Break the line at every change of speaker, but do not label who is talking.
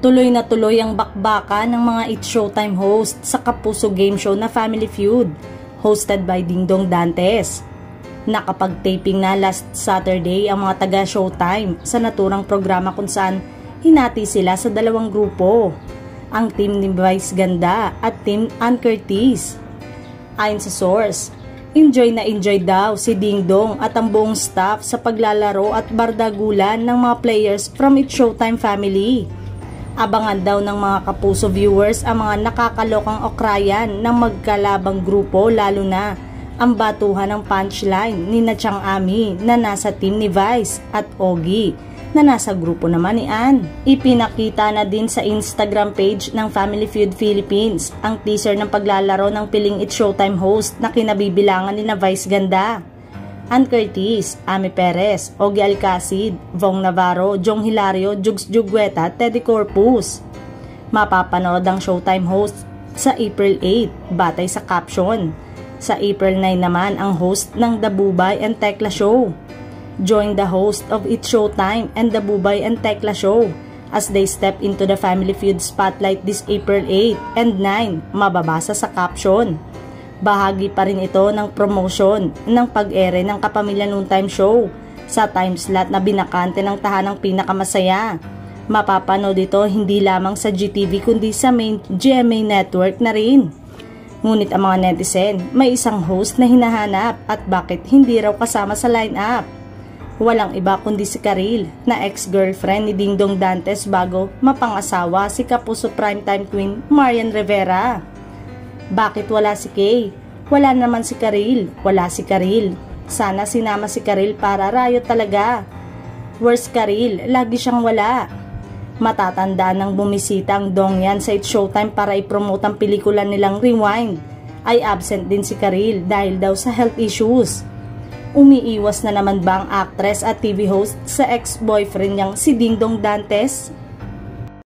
Tuloy na tuloy ang bakbakan ng mga It's Showtime host sa kapuso game show na Family Feud, hosted by Dingdong Dantes. Nakapag-taping na last Saturday ang mga taga Showtime sa naturang programa kung saan hinati sila sa dalawang grupo, ang team ni Vice Ganda at team Ann Curtis. Ayon sa source, enjoy na enjoy daw si Dingdong at ang buong staff sa paglalaro at bardagulan ng mga players from It's Showtime family. Abangan daw ng mga kapuso viewers ang mga nakakalokang okrayan ng magkalabang grupo, lalo na ang batuhan ng punchline ni Chang Ami na nasa team ni Vice at Ogie na nasa grupo naman ni Ann. Ipinakita na din sa Instagram page ng Family Feud Philippines ang teaser ng paglalaro ng piling It's Showtime host na kinabibilangan ni Vice Ganda, Ann Curtis, Ami Perez, Ogie Alcacid, Vong Navarro, Jong Hilario, Jugs Jugueta, Teddy Corpus. Mapapanood ang Showtime host sa April 8 batay sa caption. Sa April 9 naman ang host ng The Bubay and Tekla Show. Join the host of It's Showtime and The Bubay and Tekla Show as they step into the Family Feud spotlight this April 8 and 9, mababasa sa caption. Bahagi pa rin ito ng promotion ng pag-ere ng Kapamilya Noontime Show sa time slot na binakante ng tahanang pinakamasaya. Mapapanood ito hindi lamang sa GTV kundi sa main GMA network na rin. Ngunit ang mga netizen, may isang host na hinahanap at bakit hindi raw kasama sa lineup. Walang iba kundi si Karil na ex-girlfriend ni Dingdong Dantes bago mapangasawa si kapuso primetime queen Marian Rivera. Bakit wala si Kay? Wala naman si Karil. Wala si Karil. Sana sinama si Karil para rayo talaga. Where's Karil? Lagi siyang wala. Matatandaan ng bumisita ang Dongyan sa It's Showtime para i-promote ang pelikula nilang Rewind. Ay absent din si Karil dahil daw sa health issues. Umiiwas na naman ba ang actress at TV host sa ex-boyfriend niyang si Dingdong Dantes?